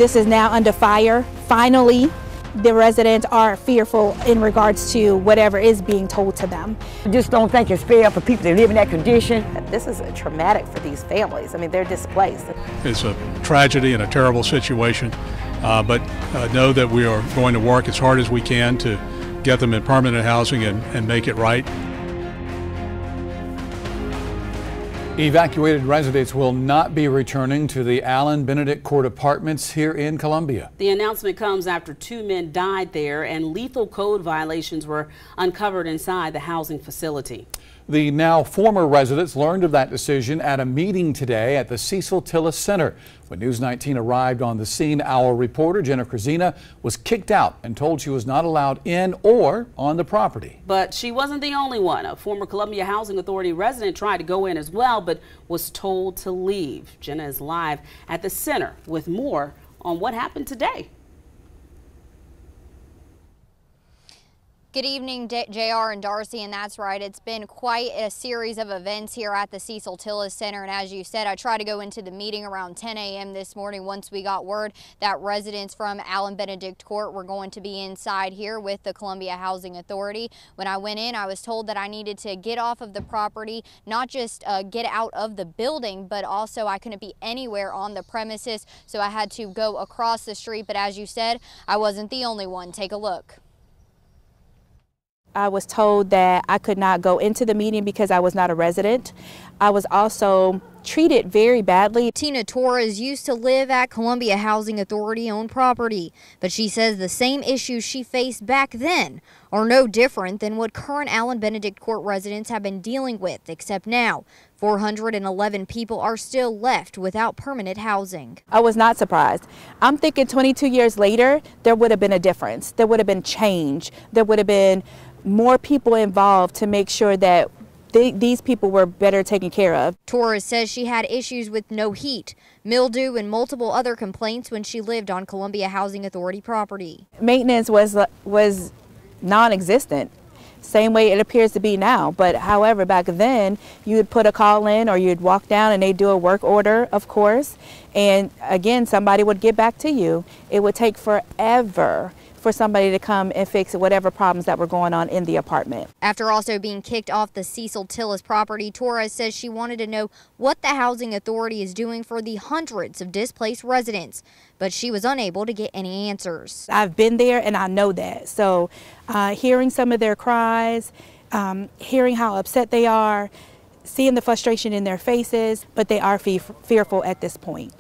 This is now under fire. Finally, the residents are fearful in regards to whatever is being told to them. I just don't think it's fair for people to live in that condition. This is traumatic for these families. I mean, they're displaced. It's a tragedy and a terrible situation, but know that we are going to work as hard as we can to get them in permanent housing and make it right. Evacuated residents will not be returning to the Allen Benedict Court Apartments here in Columbia. The announcement comes after 2 men died there and lethal code violations were uncovered inside the housing facility. The now former residents learned of that decision at a meeting today at the Cecil Tillis Center. When News 19 arrived on the scene, our reporter Jenna Krasina was kicked out and told she was not allowed in or on the property. But she wasn't the only one. A former Columbia Housing Authority resident tried to go in as well, but was told to leave. Jenna is live at the center with more on what happened today. Good evening, JR and Darcy, and that's right. It's been quite a series of events here at the Cecil Tillis Center, and as you said, I tried to go into the meeting around 10 a.m. this morning once we got word that residents from Allen Benedict Court were going to be inside here with the Columbia Housing Authority. When I went in, I was told that I needed to get off of the property, not just get out of the building, but also I couldn't be anywhere on the premises, so I had to go across the street. But as you said, I wasn't the only one. Take a look. I was told that I could not go into the meeting because I was not a resident. I was also treated very badly. Tina Torres used to live at Columbia Housing Authority owned property, but she says the same issues she faced back then are no different than what current Allen Benedict Court residents have been dealing with, except now 411 people are still left without permanent housing. I was not surprised. I'm thinking 22 years later, there would have been a difference. There would have been change. There would have been more people involved to make sure that these people were better taken care of. Torres says she had issues with no heat, mildew, and multiple other complaints when she lived on Columbia Housing Authority property. Maintenance was non-existent, same way it appears to be now. But however, back then you would put a call in or you'd walk down and they'd do a work order, of course, and again somebody would get back to you. It would take forever for somebody to come and fix whatever problems that were going on in the apartment. After also being kicked off the Cecil Tillis property, Torres says she wanted to know what the housing authority is doing for the hundreds of displaced residents, but she was unable to get any answers. I've been there and I know that. So hearing some of their cries, hearing how upset they are, seeing the frustration in their faces, but they are fearful at this point.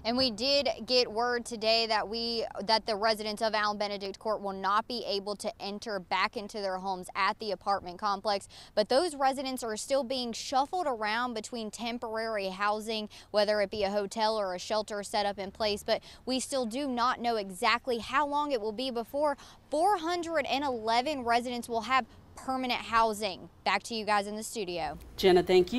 And we did get word today that the residents of Allen Benedict Court will not be able to enter back into their homes at the apartment complex. But those residents are still being shuffled around between temporary housing, whether it be a hotel or a shelter set up in place. But we still do not know exactly how long it will be before 411 residents will have permanent housing. Back to you guys in the studio. Jenna, thank you.